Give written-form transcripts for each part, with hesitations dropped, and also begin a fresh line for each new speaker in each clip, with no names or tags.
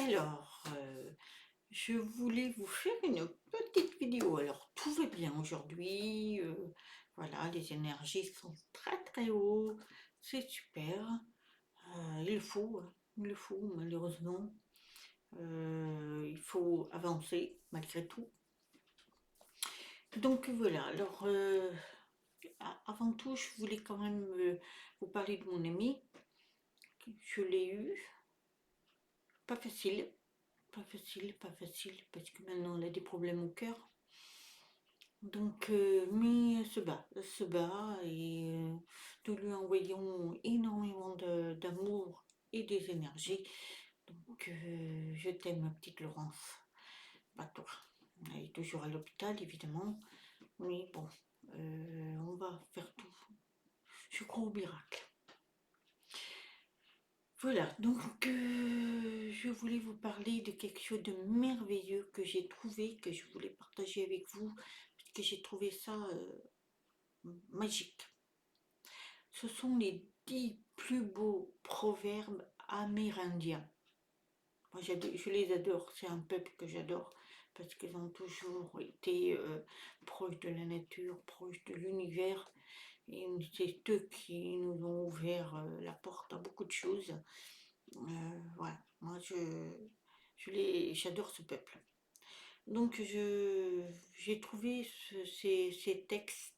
Alors, je voulais vous faire une petite vidéo. Alors, tout va bien aujourd'hui. Voilà, les énergies sont très très haut. C'est super. Il le faut malheureusement. Il faut avancer malgré tout. Donc voilà, alors avant tout, je voulais quand même vous parler de mon ami. Je l'ai eu. Pas facile, pas facile, pas facile, parce que maintenant elle a des problèmes au cœur. Donc, mais elle se bat et nous lui envoyons énormément d'amour et des énergies. Donc, je t'aime, ma petite Laurence. Pas toi. Elle est toujours à l'hôpital, évidemment. Mais bon, on va faire tout. Je crois au miracle. Voilà, donc je voulais vous parler de quelque chose de merveilleux que j'ai trouvé, que je voulais partager avec vous, parce que j'ai trouvé ça magique. Ce sont les 10 plus beaux proverbes amérindiens. Moi, je les adore, c'est un peuple que j'adore, parce qu'ils ont toujours été proches de la nature, proches de l'univers, et c'est eux qui nous ont ouvert la porte à beaucoup de choses. Voilà, moi j'adore ce peuple. Donc j'ai trouvé ces textes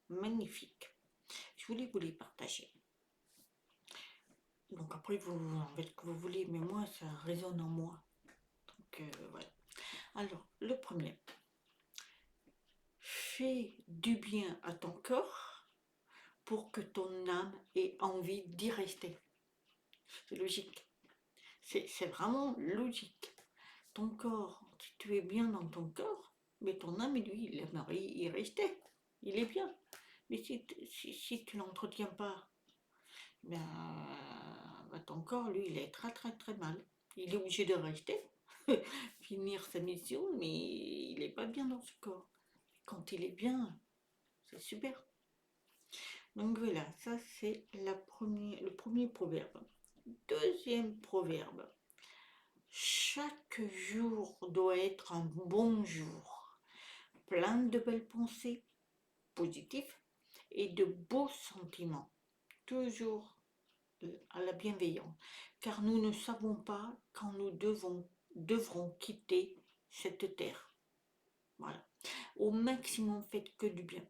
magnifiques. Je voulais vous les partager. Donc après vous en faites ce que vous voulez, mais moi ça résonne en moi. Donc voilà. Alors le premier. Fais du bien à ton corps pour que ton âme ait envie d'y rester. C'est logique. C'est vraiment logique. Ton corps, si tu es bien dans ton corps, mais ton âme, lui, il aimerait y rester. Il est bien. Mais si tu l'entretiens pas, ben, ton corps, lui, il est très très très mal. Il est obligé de rester, finir sa mission, mais il n'est pas bien dans ce corps. Quand il est bien, c'est super. Donc voilà, ça c'est le premier proverbe. Deuxième proverbe. Chaque jour doit être un bon jour, plein de belles pensées positives et de beaux sentiments, toujours à la bienveillance, car nous ne savons pas quand nous devrons quitter cette terre. Voilà. Au maximum, faites que du bien.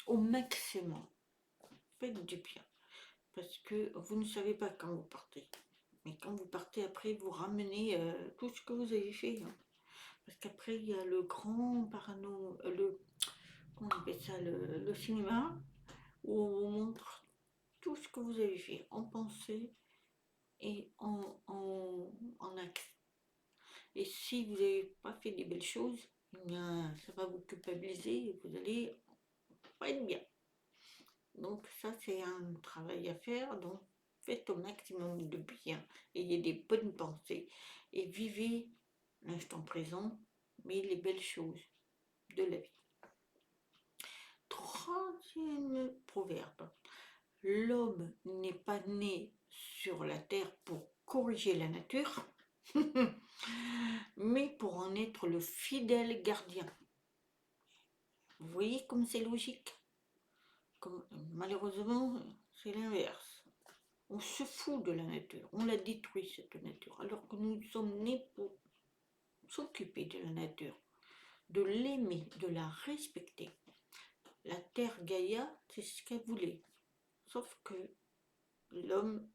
Au maximum, faites du bien. Parce que vous ne savez pas quand vous partez. Mais quand vous partez après, vous ramenez tout ce que vous avez fait. Hein. Parce qu'après, il y a le grand parano, comment on appelle ça, le cinéma, où on vous montre tout ce que vous avez fait en pensée et en acte. Et si vous n'avez pas fait des belles choses, ça va vous culpabiliser et vous allez pas être bien. Donc ça, c'est un travail à faire. Donc faites au maximum de bien, ayez des bonnes pensées et vivez l'instant présent, mais les belles choses de la vie. Troisième proverbe. L'homme n'est pas né sur la terre pour corriger la nature, mais pour en être le fidèle gardien. Vous voyez comme c'est logique. Malheureusement, c'est l'inverse. On se fout de la nature, on la détruit cette nature, alors que nous sommes nés pour s'occuper de la nature, de l'aimer, de la respecter. La terre Gaïa, c'est ce qu'elle voulait, sauf que l'homme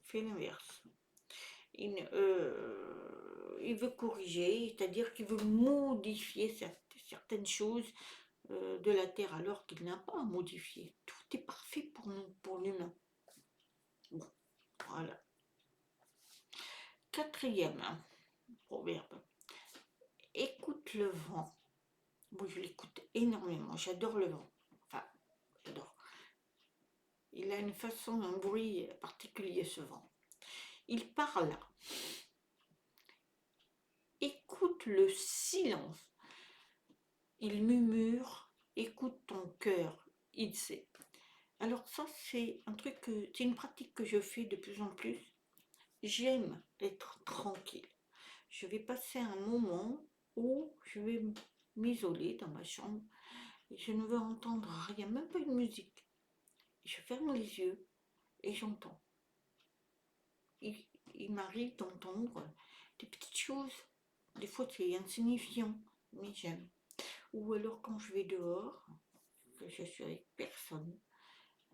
fait l'inverse. Il veut corriger, c'est-à-dire qu'il veut modifier certaines choses de la terre, alors qu'il n'a pas à modifier. Tout est parfait pour nous, pour l'humain. Bon, voilà. Quatrième proverbe. Écoute le vent. Moi, je l'écoute énormément. J'adore le vent. Enfin, j'adore. Il a une façon, un bruit particulier, ce vent. Il parle. Écoute le silence. Il murmure. Écoute ton cœur. Il sait. Alors ça, c'est un truc c'est une pratique que je fais de plus en plus. j'aime être tranquille. Je vais passer un moment où je vais m'isoler dans ma chambre et je ne veux entendre rien, même pas une musique. Je ferme les yeux et j'entends. Il, il m'arrive d'entendre des petites choses. Des fois c'est insignifiant, mais j'aime. Ou alors quand je vais dehors, que je suis avec personne,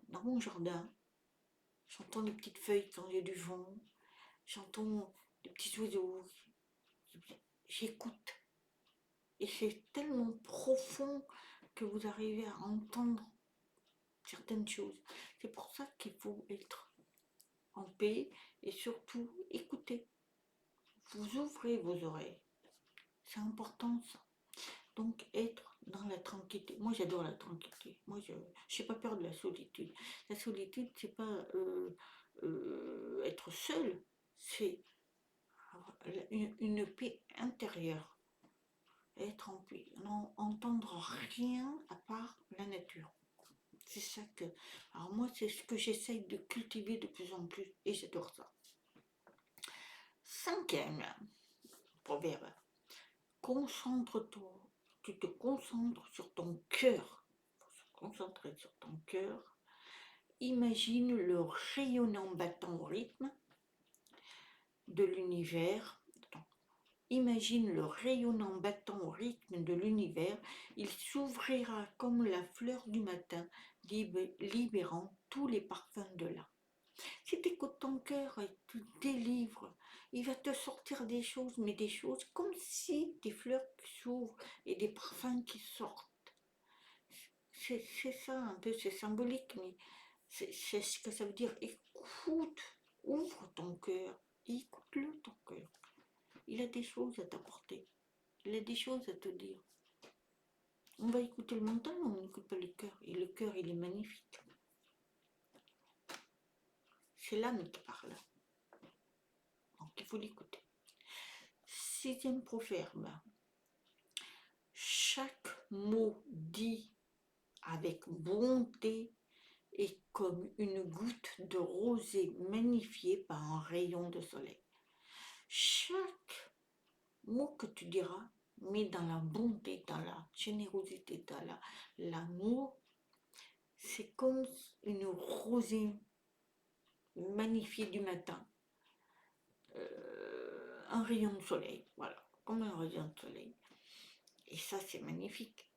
dans mon jardin, j'entends des petites feuilles quand il y a du vent, j'entends des petits oiseaux, j'écoute. Et c'est tellement profond que vous arrivez à entendre certaines choses. C'est pour ça qu'il faut être en paix et surtout écouter. Vous ouvrez vos oreilles. C'est important ça. Donc être dans la tranquillité. Moi j'adore la tranquillité. Moi je n'ai pas peur de la solitude. La solitude c'est pas être seul, c'est une paix intérieure. Être en paix. N'entendre rien à part la nature. C'est ça que... Alors moi c'est ce que j'essaye de cultiver de plus en plus et j'adore ça. Cinquième proverbe. Concentre-toi, tu te concentres sur ton cœur. Il faut se concentrer sur ton cœur. Imagine le rayonnant battant au rythme de l'univers. Imagine le rayonnant battant au rythme de l'univers. Il s'ouvrira comme la fleur du matin, libérant tous les parfums de l'âme. Si tu écoutes ton cœur et tu te délivres, il va te sortir des choses, mais des choses comme si des fleurs qui s'ouvrent et des parfums qui sortent. C'est ça un peu, c'est symbolique, mais c'est ce que ça veut dire. Écoute, ouvre ton cœur, écoute-le ton cœur. Il a des choses à t'apporter, il a des choses à te dire. On va écouter le mental, mais on n'écoute pas le cœur. Et le cœur, il est magnifique. C'est l'âme qui parle. Donc il faut l'écouter. Sixième proverbe. Chaque mot dit avec bonté est comme une goutte de rosée magnifiée par un rayon de soleil. Chaque mot que tu diras, mais dans la bonté, dans la générosité, dans l'amour, c'est comme une rosée magnifiée du matin. Un rayon de soleil, voilà, comme un rayon de soleil. Et ça, c'est magnifique.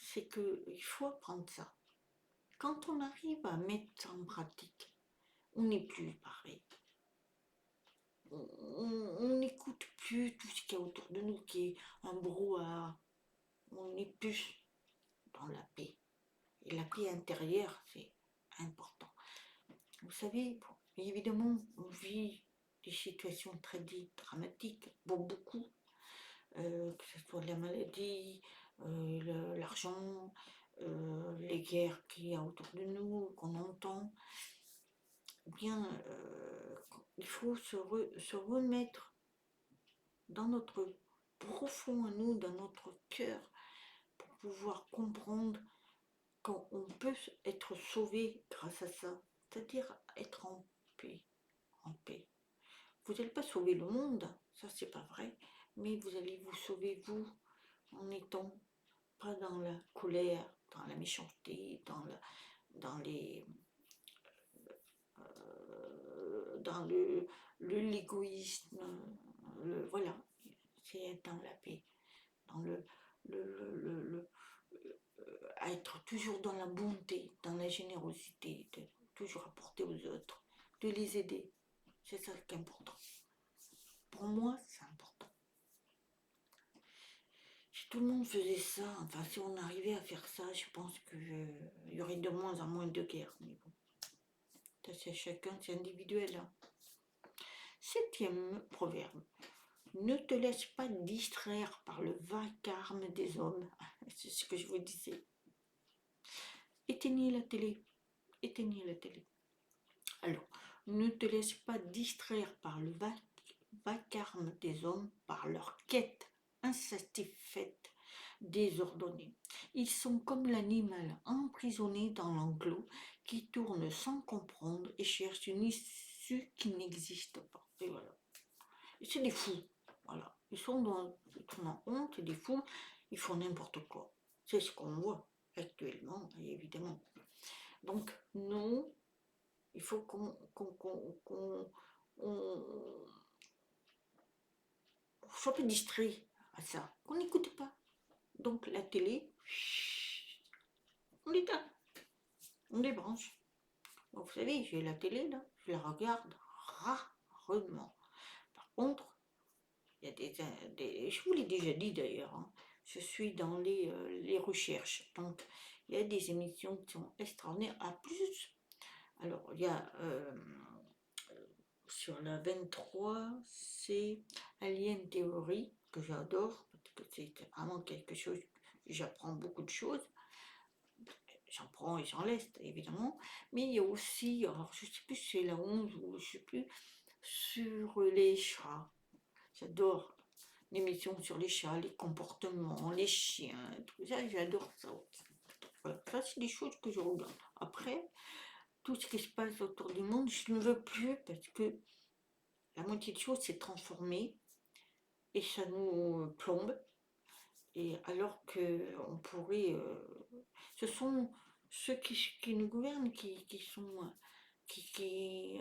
C'est qu'il faut apprendre ça. Quand on arrive à mettre ça en pratique, on n'est plus pareil. On n'écoute plus tout ce qu'il y a autour de nous qui est un brouhaha. On est plus dans la paix. Et la paix intérieure, c'est important. Vous savez, évidemment, on vit des situations très dites dramatiques, pour beaucoup, que ce soit la maladie, l'argent, les guerres qu'il y a autour de nous, qu'on entend. Bien, il faut se remettre dans notre profond à nous, dans notre cœur, pour pouvoir comprendre qu'on peut être sauvé grâce à ça, c'est-à-dire être en paix, en paix. Vous n'allez pas sauver le monde, ça c'est pas vrai, mais vous allez vous sauver vous en n'étant pas dans la colère, dans la méchanceté, dans les dans l'égoïsme, voilà, c'est être dans la paix, dans à être toujours dans la bonté, dans la générosité, de toujours apporter aux autres, de les aider. C'est ça qui est important. Pour moi, c'est important. Si tout le monde faisait ça, enfin si on arrivait à faire ça, je pense qu'il y aurait de moins en moins de guerres. Mais bon, ça c'est chacun, c'est individuel. Hein. Septième proverbe. Ne te laisse pas distraire par le vacarme des hommes. C'est ce que je vous disais. Éteignez la télé. Éteignez la télé. Alors, ne te laisse pas distraire par le vacarme des hommes, par leur quête insatisfaite, désordonnée. Ils sont comme l'animal emprisonné dans l'enclos qui tourne sans comprendre et cherche une issue au-dessus qui n'existe pas. Et voilà. Et c'est des fous. Voilà. Ils sont dans honte, c'est des fous, ils font n'importe quoi. C'est ce qu'on voit actuellement, évidemment. Donc, nous, il faut qu'on soit pas distrait à ça, qu'on n'écoute pas. Donc, la télé, on l'éteint, on débranche. Donc, vous savez, j'ai la télé, là, je la regarde rarement. Par contre, il y a je vous l'ai déjà dit d'ailleurs, hein, je suis dans les recherches. Donc, il y a des émissions qui sont extraordinaires. À plus, alors, il y a sur la 23, c'est Alien Theory, que j'adore, parce que c'est vraiment quelque chose, j'apprends beaucoup de choses. J'en prends et j'en laisse, évidemment. Mais il y a aussi, alors je ne sais plus si c'est la 11 ou je ne sais plus, sur les chats. J'adore l'émission sur les chats, les comportements, les chiens, tout ça, j'adore ça aussi. Voilà, ça c'est des choses que je regarde. Après, tout ce qui se passe autour du monde, je ne veux plus parce que la moitié de choses s'est transformée et ça nous plombe. Et alors qu'on pourrait... ce sont ceux qui nous gouvernent qui sont... qui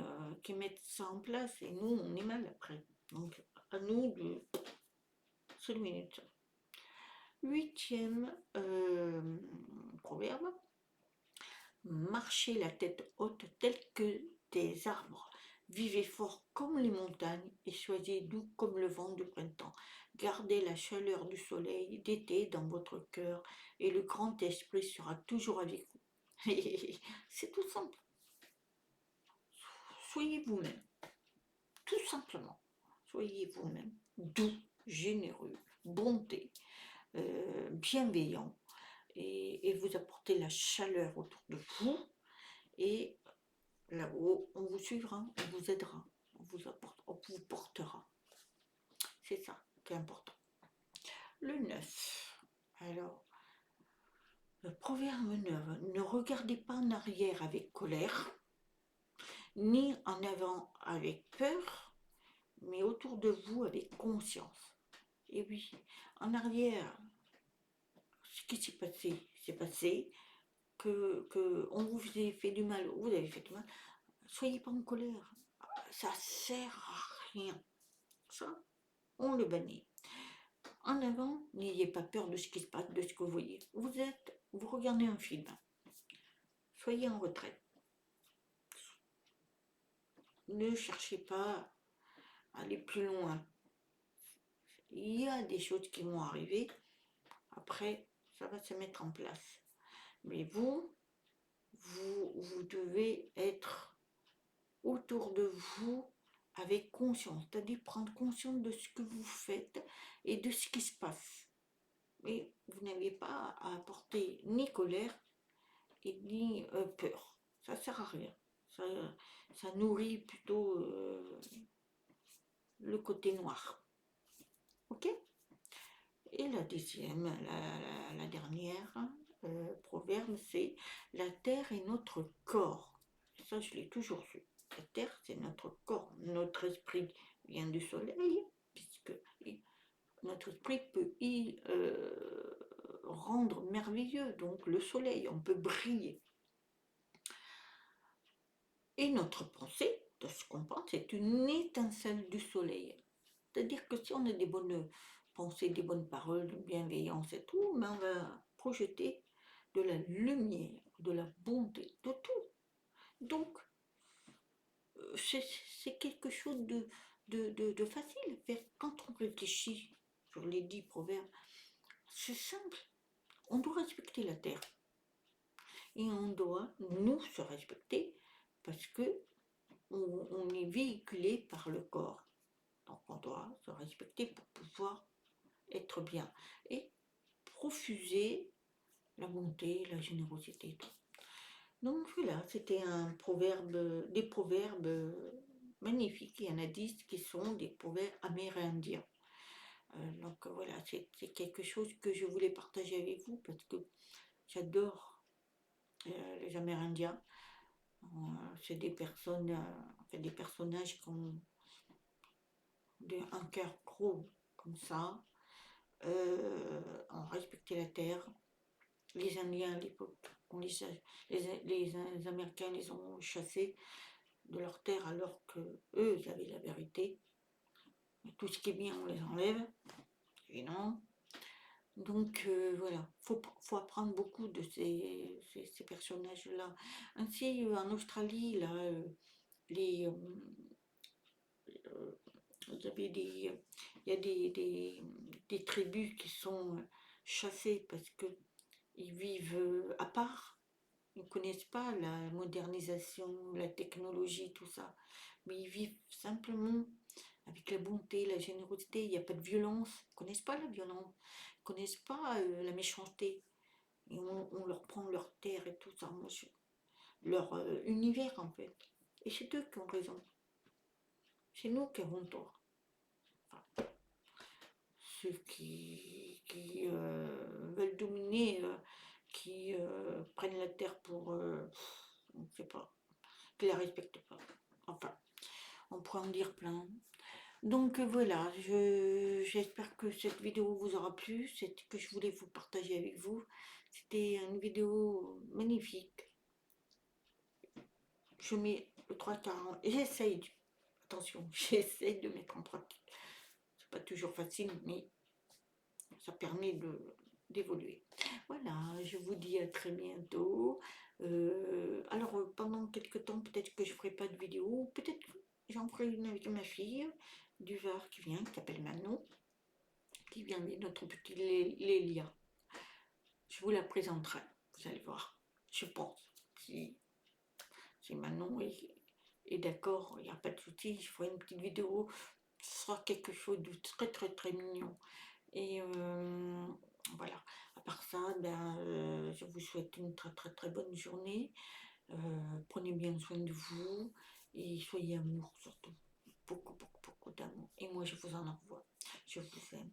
mettent ça en place et nous on est mal après. Donc à nous de... C'est 1 minute. 8e proverbe. Marchez la tête haute telle que des arbres. Vivez fort comme les montagnes et soyez doux comme le vent du printemps. Gardez la chaleur du soleil d'été dans votre cœur et le grand esprit sera toujours avec vous. C'est tout simple. Soyez vous-même. Tout simplement. Soyez vous-même. Doux, généreux, bonté, bienveillant. Et vous apportez la chaleur autour de vous. Et là-haut, on vous suivra, on vous aidera, on vous portera. C'est ça qui est important. Le 9. Alors, le proverbe 9. Ne regardez pas en arrière avec colère, ni en avant avec peur, mais autour de vous avec conscience. Et oui, en arrière, ce qui s'est passé, que on vous a fait du mal, vous avez fait du mal, soyez pas en colère. Ça sert à rien. Ça, on le bannit. En avant, n'ayez pas peur de ce qui se passe, de ce que vous voyez. Vous regardez un film. Soyez en retraite. Ne cherchez pas à aller plus loin. Il y a des choses qui vont arriver. Après, ça va se mettre en place. Mais vous devez être autour de vous avec conscience, c'est-à-dire prendre conscience de ce que vous faites et de ce qui se passe. Mais vous n'avez pas à apporter ni colère et ni peur. Ça ne sert à rien. Ça nourrit plutôt le côté noir. Ok? Et la deuxième, la dernière proverbe, c'est la terre est notre corps. Ça, je l'ai toujours su. La terre, c'est notre corps. Notre esprit vient du soleil, puisque notre esprit peut y rendre merveilleux. Donc, le soleil, on peut briller. Et notre pensée, de ce qu'on pense, c'est une étincelle du soleil. C'est-à-dire que si on a des bonnes pensées, des bonnes paroles, de bienveillance et tout, mais on va projeter de la lumière, de la bonté, de tout. Donc, c'est quelque chose de facile. Quand on réfléchit sur les 10 proverbes, c'est simple. On doit respecter la terre. Et on doit, nous, se respecter parce que on est véhiculé par le corps. Donc on doit se respecter pour pouvoir être bien. Et profuser la bonté, la générosité et tout. Donc voilà, c'était un proverbe, des proverbes magnifiques. Il y en a 10 qui sont des proverbes amérindiens. Donc voilà, c'est quelque chose que je voulais partager avec vous parce que j'adore les Amérindiens. C'est des personnes, des personnages qui ont un cœur gros comme ça, ont respecté la terre. Les Indiens à l'époque, les Américains les ont chassés de leur terre alors que eux ils avaient la vérité. Tout ce qui est bien on les enlève, et non. Donc voilà, faut apprendre beaucoup de ces personnages-là. Ainsi, en Australie, là, les, vous avez il y a des tribus qui sont chassées parce qu'ils vivent à part. Ils ne connaissent pas la modernisation, la technologie, tout ça. Mais ils vivent simplement avec la bonté, la générosité. Il n'y a pas de violence. Ils ne connaissent pas la violence. Ils ne connaissent pas la méchanceté. Et on leur prend leur terre et tout ça. Leur univers, en fait. Et c'est eux qui ont raison. C'est nous qui avons tort. Enfin, ceux qui veulent dominer, qui prennent la terre pour, on ne sait pas, qui la respectent pas. Enfin, on pourrait en dire plein. Donc voilà, j'espère que cette vidéo vous aura plu, c'est ce que je voulais vous partager avec vous. C'était une vidéo magnifique. Je mets le 3/4, j'essaye, attention, j'essaye de mettre en pratique. C'est pas toujours facile, mais ça permet d'évoluer. Voilà, je vous dis à très bientôt. Alors pendant quelques temps, peut-être que je ferai pas de vidéo, peut-être que j'en ferai une avec ma fille du Var qui vient, qui s'appelle Manon, qui vient de notre petit Lélia. Je vous la présenterai, vous allez voir, je pense. Si Manon est d'accord, il n'y a pas de souci, je ferai une petite vidéo, ce sera quelque chose de très très très mignon. Et voilà, à part ça, je vous souhaite une très très très bonne journée. Prenez bien soin de vous et soyez amour surtout. Beaucoup, beaucoup, beaucoup d'amour. Et moi, je vous en envoie. Je vous aime.